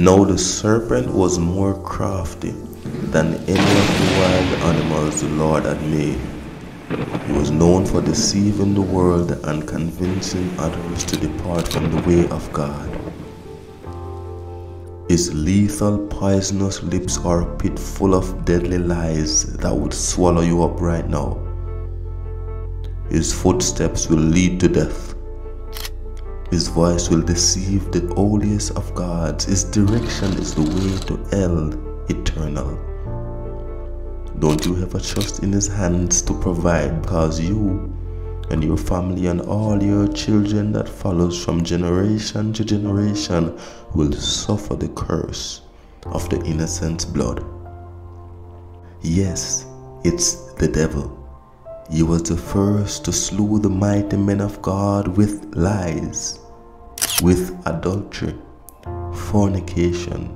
Now the serpent was more crafty than any of the wild animals the Lord had made. He was known for deceiving the world and convincing others to depart from the way of God. His lethal, poisonous lips are a pit full of deadly lies that would swallow you up right now. His footsteps will lead to death. His voice will deceive the holiest of gods. His direction is the way to hell eternal. Don't you ever trust in his hands to provide, because you and your family and all your children that follows from generation to generation will suffer the curse of the innocent's blood. Yes, it's the devil. He was the first to slew the mighty men of God with lies, with adultery, fornication,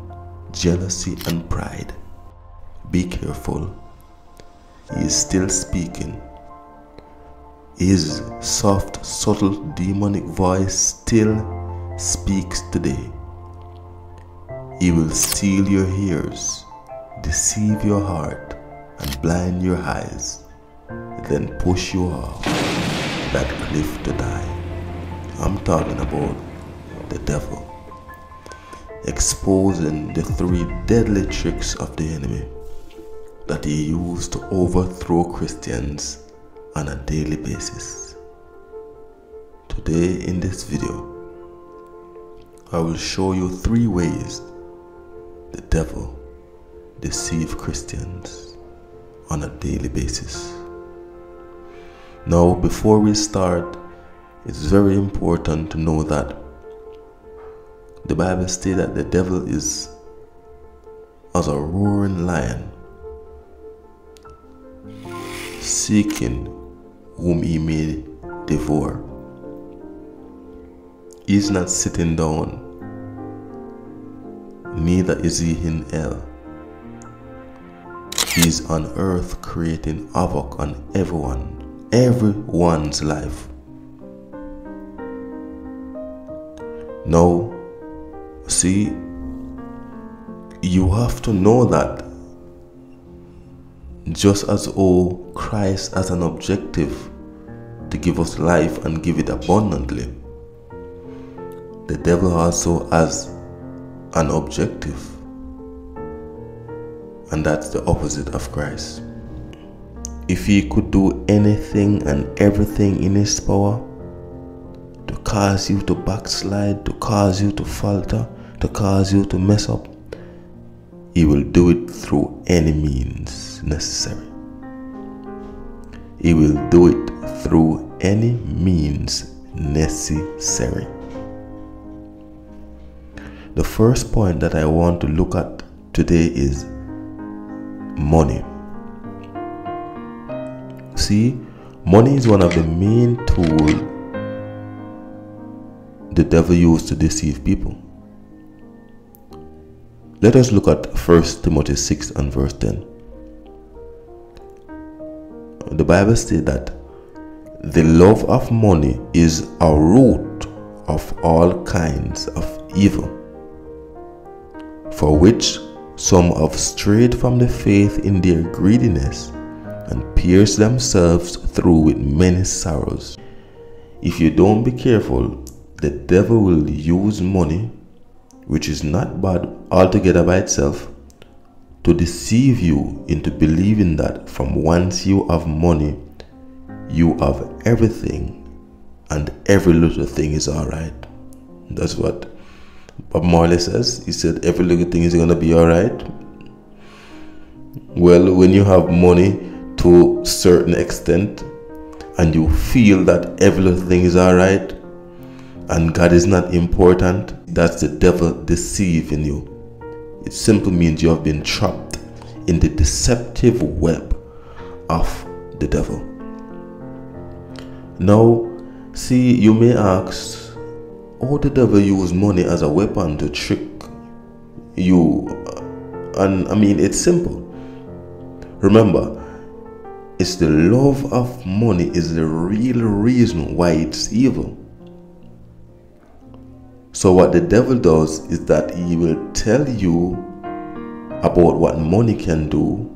jealousy, and pride. Be careful. He is still speaking. His soft, subtle, demonic voice still speaks today. He will steal your ears, deceive your heart, and blind your eyes, then push you off that cliff to die. I'm talking about the devil, exposing the 3 deadly tricks of the enemy that he used to overthrow Christians on a daily basis. Today in this video, I will show you 3 ways the devil deceives Christians on a daily basis. Now, before we start, it's very important to know that the Bible states that the devil is as a roaring lion, seeking whom he may devour. He is not sitting down, neither is he in hell. He is on earth creating havoc on everyone's life. Now, see, you have to know that just as Christ has an objective to give us life and give it abundantly, the devil also has an objective, and that's the opposite of Christ. If he could do anything and everything in his power to cause you to backslide, to cause you to falter, to cause you to mess up, he will do it through any means necessary. He will do it through any means necessary. The first point that I want to look at today is money. See, money is one of the main tools the devil used to deceive people. Let us look at 1 Timothy 6 and verse 10. The Bible states that the love of money is a root of all kinds of evil, for which some have strayed from the faith in their greediness and pierced themselves through with many sorrows. If you don't be careful, the devil will use money, which is not bad altogether by itself, to deceive you into believing that from once you have money, you have everything and every little thing is alright. That's what Bob Marley says. He said every little thing is going to be alright. Well, when you have money to a certain extent and you feel that every little thing is alright and God is not important, that's the devil deceiving you. It simply means you have been trapped in the deceptive web of the devil. Now, see, you may ask, oh, the devil use money as a weapon to trick you. And I mean, it's simple. Remember, it's the love of money is the real reason why it's evil. So what the devil does is that he will tell you about what money can do,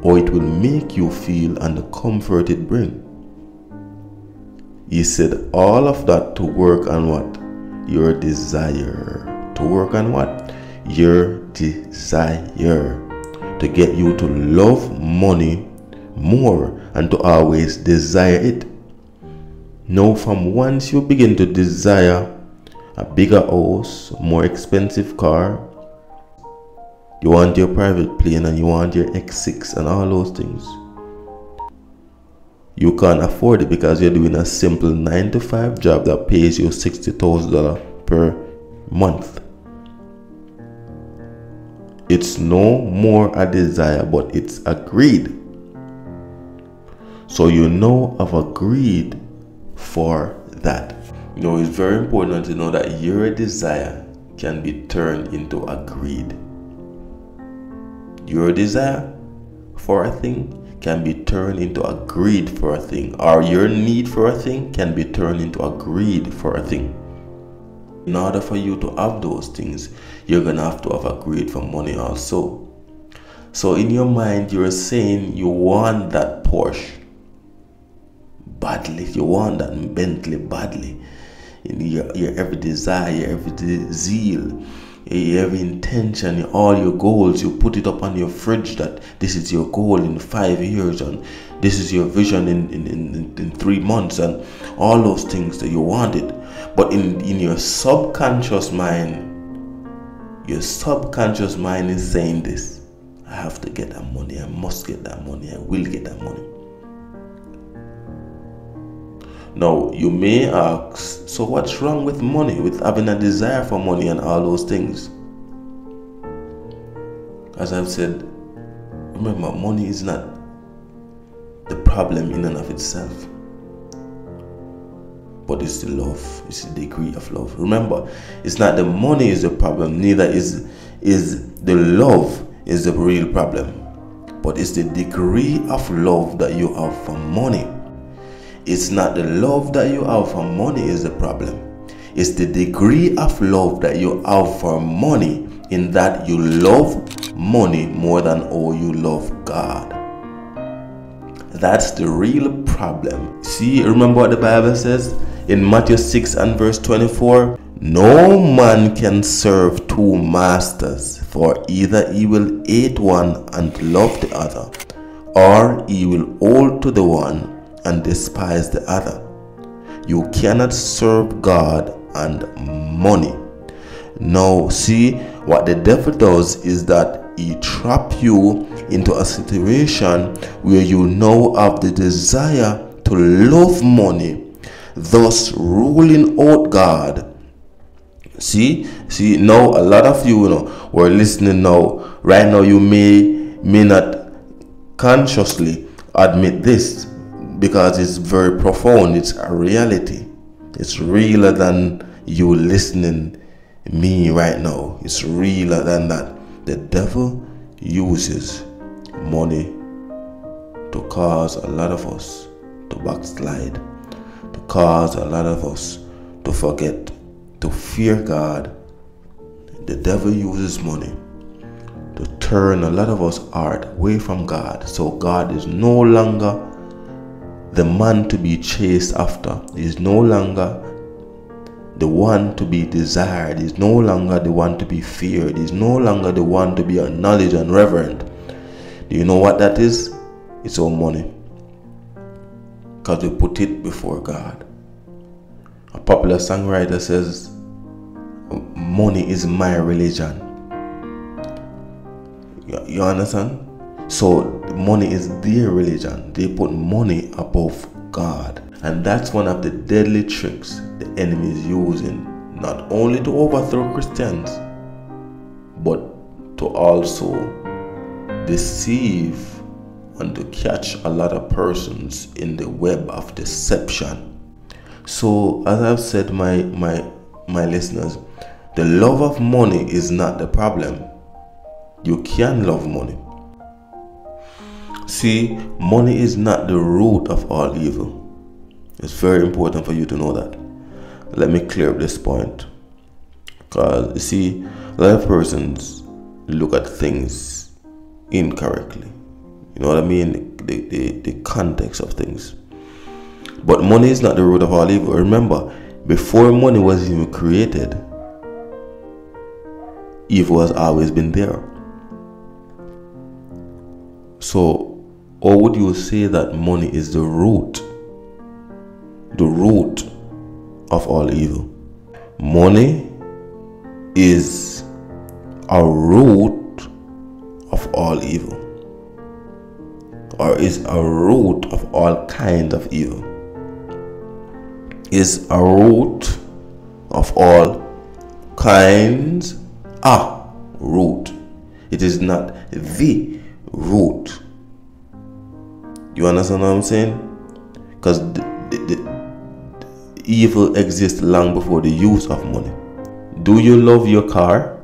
or it will make you feel and the comfort it brings. He said all of that to work on what? Your desire. To work on what? Your desire. To get you to love money more and to always desire it. Now from once you begin to desire a bigger house, more expensive car, you want your private plane and you want your X6 and all those things, you can't afford it because you're doing a simple 9-to-5 job that pays you $60,000 per month. It's no more a desire, but it's a greed. So you know of a greed for that. You know, it's very important to know that your desire can be turned into a greed. Your desire for a thing can be turned into a greed for a thing, or your need for a thing can be turned into a greed for a thing. In order for you to have those things, you're gonna have to have a greed for money also. So in your mind, you're saying you want that Porsche badly, you want that Bentley badly. In your every desire, your every zeal, your every intention, all your goals, you put it up on your fridge that this is your goal in 5 years and this is your vision in 3 months and all those things that you wanted. But in your subconscious mind is saying this: I have to get that money, I must get that money, I will get that money. Now, you may ask, so what's wrong with money, with having a desire for money and all those things? As I've said, remember, money is not the problem in and of itself, but it's the love, it's the degree of love. Remember, it's not the money is the problem, neither is the love is the real problem, but it's the degree of love that you have for money. It's not the love that you have for money is the problem. It's the degree of love that you have for money, in that you love money more than all you love God. That's the real problem. See, remember what the Bible says in Matthew 6 and verse 24? No man can serve two masters, for either he will hate one and love the other, or he will hold to the one and despise the other. You cannot serve God and money. Now, see, what the devil does is that he traps you into a situation where you now have the desire to love money, thus ruling out God. See, now a lot of you, who are listening now, right now, you may not consciously admit this, because it's very profound. It's a reality. It's realer than you listening me right now. It's realer than that. The devil uses money to cause a lot of us to backslide, to cause a lot of us to forget, to fear God. The devil uses money to turn a lot of us heart away from God. So God is no longer the man to be chased after. He is no longer the one to be desired. He is no longer the one to be feared. He is no longer the one to be acknowledged and reverenced. Do you know what that is? It's our money, because we put it before God. A popular songwriter says, money is my religion. You understand? So money is their religion. They put money above God. And that's one of the deadly tricks the enemy is using, not only to overthrow Christians, but to also deceive and to catch a lot of persons in the web of deception. So as I've said, my listeners, the love of money is not the problem. You can love money. See, money is not the root of all evil. It's very important for you to know that. Let me clear up this point. Because you see, a lot of persons look at things incorrectly. You know what I mean? The context of things. But money is not the root of all evil. Remember, before money was even created, evil has always been there. So, or would you say that money is the root of all evil? Money is a root of all evil, or is a root of all kinds of evil. Is a root of all kinds. Root. It is not the root. You understand what I'm saying? Because the evil exists long before the use of money. Do you love your car?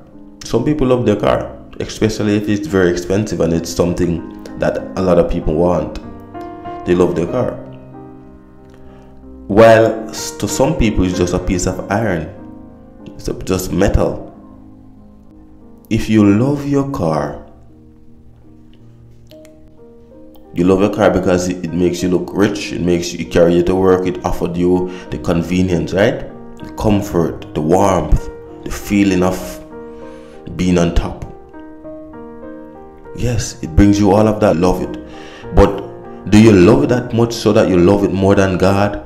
Some people love their car, especially if it's very expensive and it's something that a lot of people want. They love their car. While to some people it's just a piece of iron. It's just metal. If you love your car, you love your car because it makes you look rich, it makes you carry you to work, it offered you the convenience, right? The comfort, the warmth, the feeling of being on top. Yes, it brings you all of that, love it. But do you love it that much so that you love it more than God?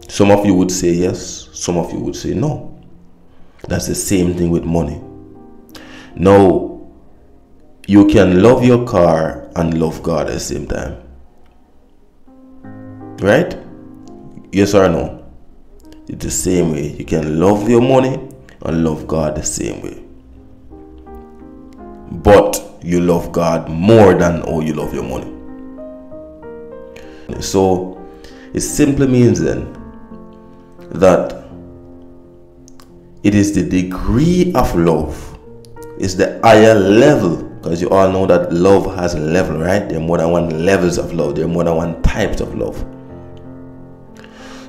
Some of you would say yes, some of you would say no. That's the same thing with money. Now, you can love your car and love God at the same time. Right? Yes or no? It's the same way. You can love your money and love God the same way. But you love God more than you love your money. So, it simply means then that it is the degree of love. It's the higher level. Because you all know that love has a level, right? There are more than one levels of love. There are more than one types of love.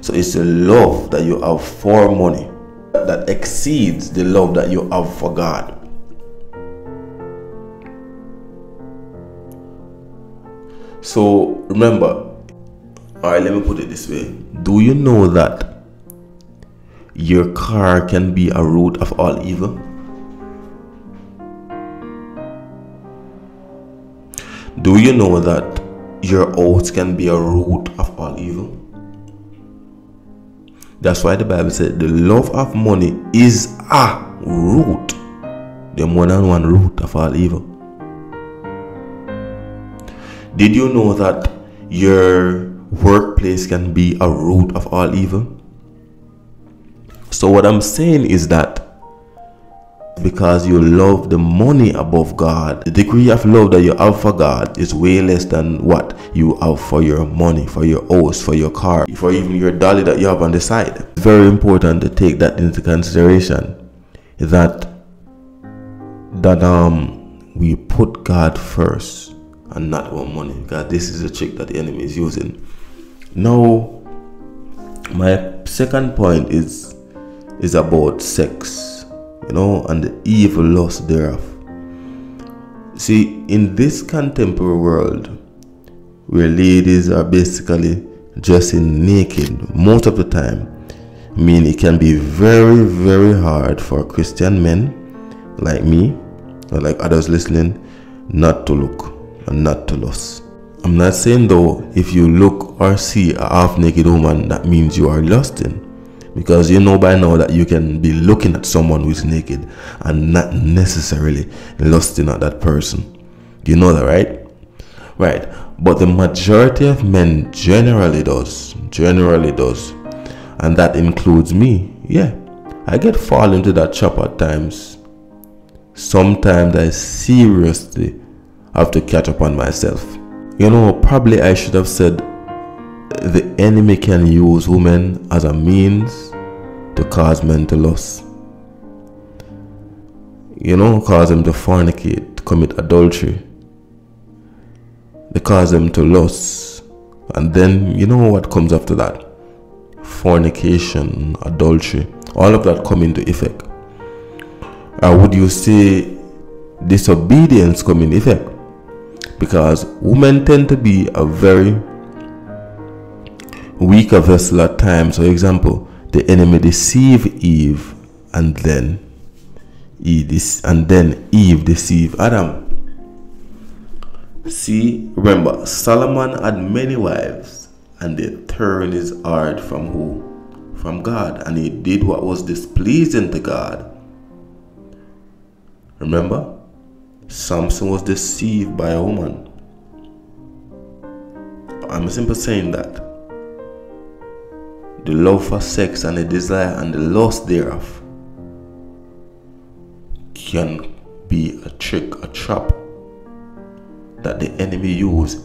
So it's the love that you have for money that exceeds the love that you have for God. So remember, alright, let me put it this way. Do you know that your car can be a root of all evil? Do you know that your oaths can be a root of all evil? That's why the Bible said the love of money is a root. The more than one root of all evil. Did you know that your workplace can be a root of all evil? So what I'm saying is that because you love the money above God, the degree of love that you have for God is way less than what you have for your money, for your house, for your car, for even your dolly that you have on the side. It's very important to take that into consideration, that we put God first and not our money, because this is a trick that the enemy is using. Now, my second point is about sex, and the evil lust thereof. See, in this contemporary world where ladies are basically dressing naked most of the time, it can be very, very hard for Christian men like me or like others listening not to look and not to lust. I'm not saying though if you look or see a half-naked woman that means you are lusting, because you know by now that you can be looking at someone who is naked and not necessarily lusting at that person. You know that, right? Right. But the majority of men generally does. And that includes me. Yeah. I get fall into that trap at times. Sometimes I seriously have to catch up on myself. Probably I should have said the enemy can use women as a means to cause men to lust. Cause them to fornicate, to commit adultery. They cause them to lust. And then, what comes after that? Fornication, adultery, all of that come into effect? Or would you say disobedience come in effect? Because women tend to be a very weaker vessel at times. For example, the enemy deceived Eve, and then Eve deceived Adam. See, remember, Solomon had many wives, and they turned his heart from who? From God, and he did what was displeasing to God. Remember, Samson was deceived by a woman. I'm simply saying that the love for sex and the desire and the lust thereof can be a trick, a trap that the enemy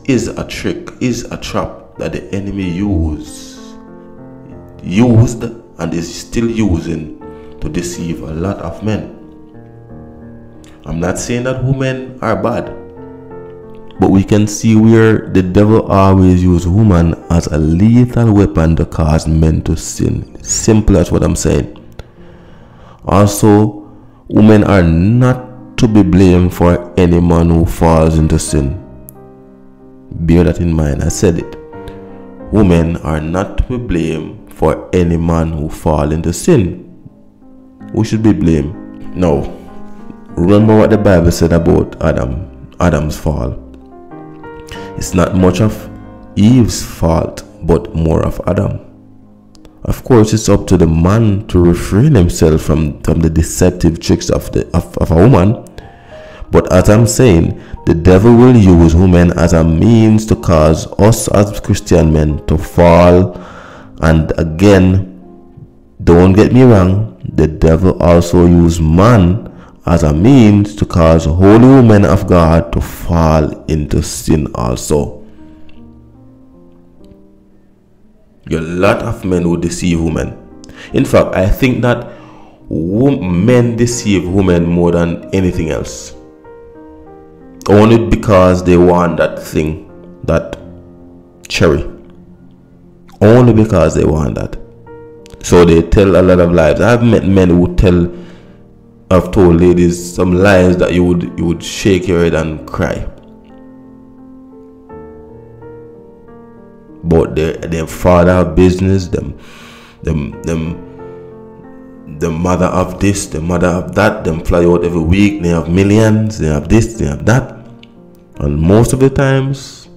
is a trap that the enemy used and is still using to deceive a lot of men. I'm not saying that women are bad, but we can see where the devil always uses woman as a lethal weapon to cause men to sin. Simple as what I'm saying. Also, women are not to be blamed for any man who falls into sin. Bear that in mind. I said it. Women are not to be blamed for any man who falls into sin. Who should be blamed? No. Remember what the Bible said about Adam's fall. It's not much of Eve's fault, but more of Adam. Of course, it's up to the man to refrain himself from the deceptive tricks of a woman. But as I'm saying, the devil will use women as a means to cause us as Christian men to fall. And again, don't get me wrong, the devil also uses man as a means to cause holy women of God to fall into sin also. A lot of men who deceive women. In fact, I think that men deceive women more than anything else. Only because they want that thing, that cherry. Only because they want that. So they tell a lot of lies. I've met men who I've told ladies some lies that you would shake your head and cry. But their father of business, them the mother of this, the mother of that, them fly out every week, they have millions, they have this, they have that. And most of the times,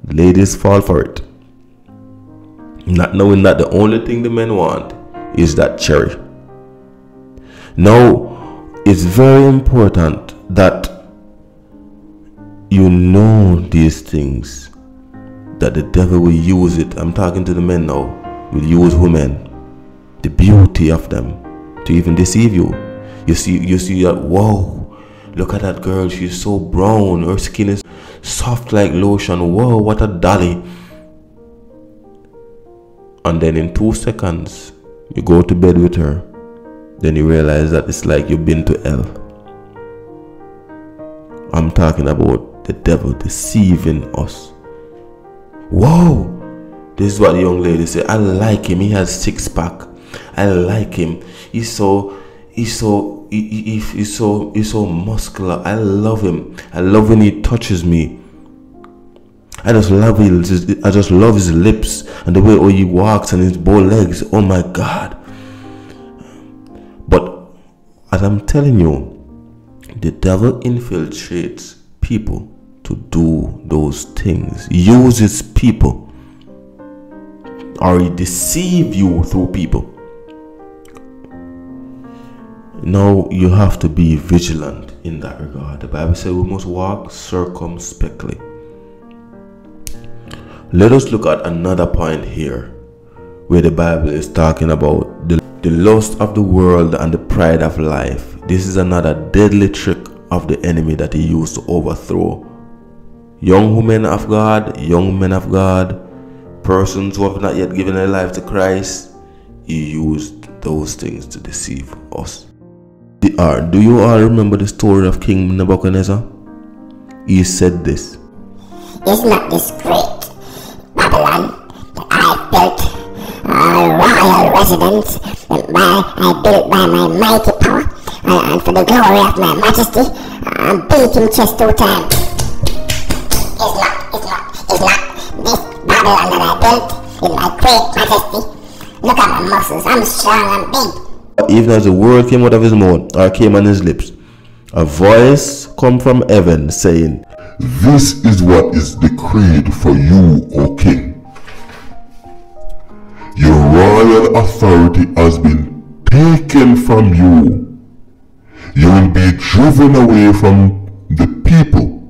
ladies fall for it. Not knowing that the only thing the men want is that cherry. Now, it's very important that you know these things, that the devil will use it. I'm talking to the men now. Will use women, the beauty of them, to even deceive you. You see that, whoa, look at that girl, she's so brown, her skin is soft like lotion, whoa, what a dolly. And then in 2 seconds, you go to bed with her. Then you realize that it's like you've been to hell. I'm talking about the devil deceiving us. Whoa! This is what the young lady said. I like him. He has 6-pack. I like him. He's so muscular. I love him. I love when he touches me. I just love his lips and the way he walks and his bow legs. Oh my God. But as I'm telling you, the devil infiltrates people to do those things. He uses people, or he deceives you through people. Now you have to be vigilant in that regard. The Bible says we must walk circumspectly. Let us look at another point here, where the Bible is talking about the lust of the world and the pride of life. This is another deadly trick of the enemy that he used to overthrow young women of God, young men of God, persons who have not yet given their life to Christ. He used those things to deceive us. Do you all remember the story of King Nebuchadnezzar? He said this: "Is not this great Babylon that I built a royal residence, the I built by my mighty power, and for the glory of my majesty, I beat him chest 2 times. It's not. This Babylon that I built in my great majesty. Look at my muscles, I'm strong and big. Even as the word came out of his mouth, or came on his lips, a voice come from heaven saying, This is what is decreed for you, O king. Your royal authority has been taken from you. You will be driven away from the people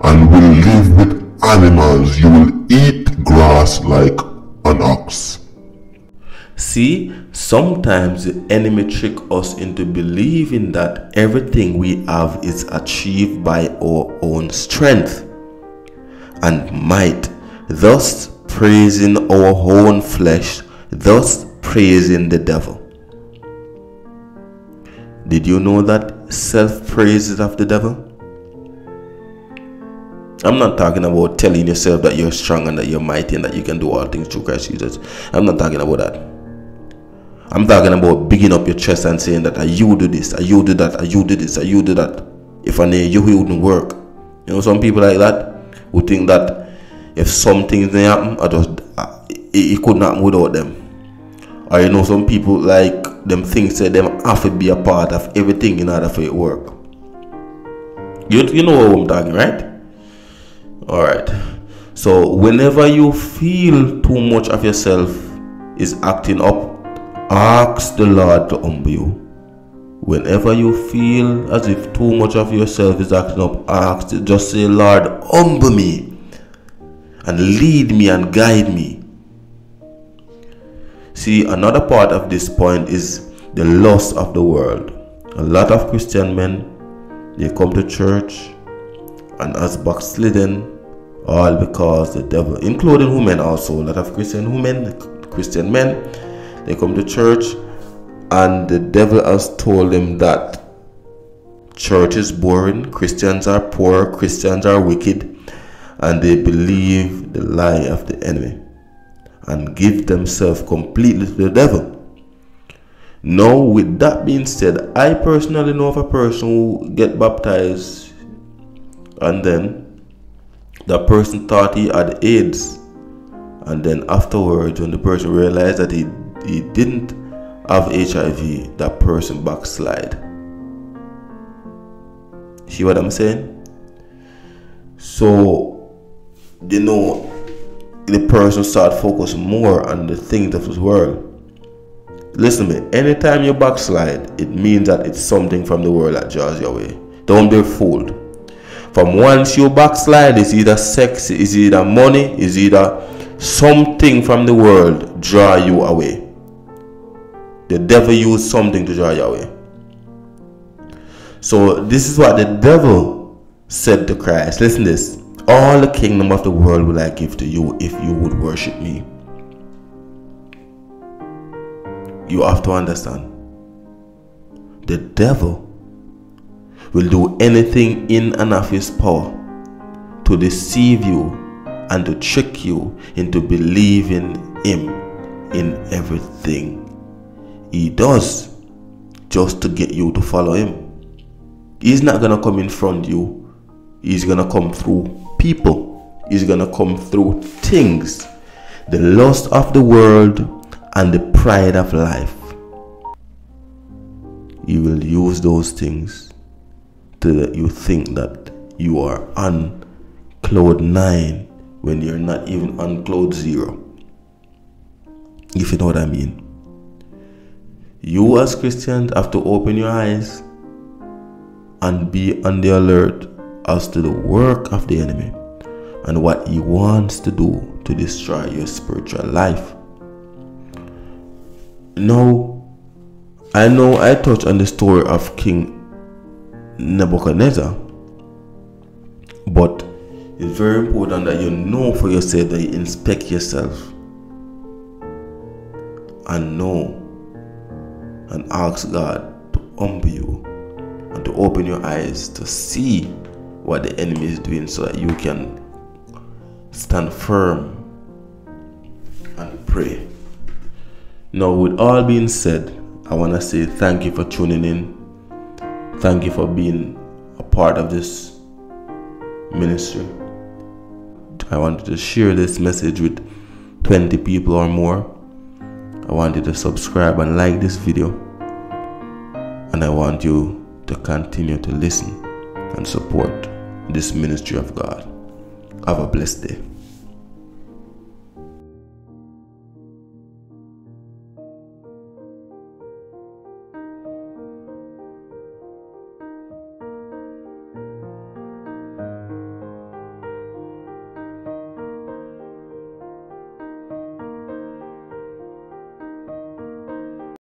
and will live with animals. You will eat grass like an ox. See, sometimes the enemy trick us into believing that everything we have is achieved by our own strength and might, thus praising our own flesh, thus praising the devil. Did you know that self-praise is of the devil? I'm not talking about telling yourself that you're strong and that you're mighty and that you can do all things through Christ Jesus. I'm not talking about that. I'm talking about bigging up your chest and saying that you do this, you do that, you do this, you do that. If I need you, it wouldn't work. You know, some people like that who think that if something didn't happen, it couldn't happen without them. Or you know, some people like them think that them have to be a part of everything in order for it to work. You know what I'm talking, right? Alright. So whenever you feel too much of yourself is acting up, ask the Lord to humble you. Whenever you feel as if too much of yourself is acting up, just say, Lord, humble me and lead me and guide me. See, another part of this point is the lust of the world. A lot of Christian men, they come to church and as backslidden, all because the devil, including women also, a lot of Christian men, they come to church and the devil has told them that church is boring, Christians are poor, Christians are wicked, and they believe the lie of the enemy and give themselves completely to the devil. Now, with that being said, I personally know of a person who get baptized and then that person thought he had AIDS, and then afterwards when the person realized that he didn't have HIV, that person backslide. See what I'm saying? So, you know, the person start focus more on the things of this world. Listen to me, anytime you backslide, it means that it's something from the world that draws you away. Don't be fooled. From once you backslide, it's either sex, it's either money, it's either something from the world draw you away. The devil used something to draw you away. So this is what the devil said to Christ. Listen to this. All the kingdom of the world will I give to you if you would worship me. You have to understand. The devil will do anything in and of his power to deceive you and to trick you into believing him in everything he does, just to get you to follow him. He's not going to come in front of you. He's going to come through people. He's going to come through things. The lust of the world and the pride of life. He will use those things to let you think that you are on cloud 9 when you're not even on cloud 0. If you know what I mean. You as Christians have to open your eyes and be on the alert as to the work of the enemy and what he wants to do to destroy your spiritual life. Now, I know I touched on the story of King Nebuchadnezzar, but it's very important that you know for yourself, that you inspect yourself and know and ask God to humble you and to open your eyes to see what the enemy is doing, so that you can stand firm and pray. Now, with all being said, I want to say thank you for tuning in. Thank you for being a part of this ministry. I wanted to share this message with 20 people or more. I want you to subscribe and like this video. And I want you to continue to listen and support this ministry of God. Have a blessed day.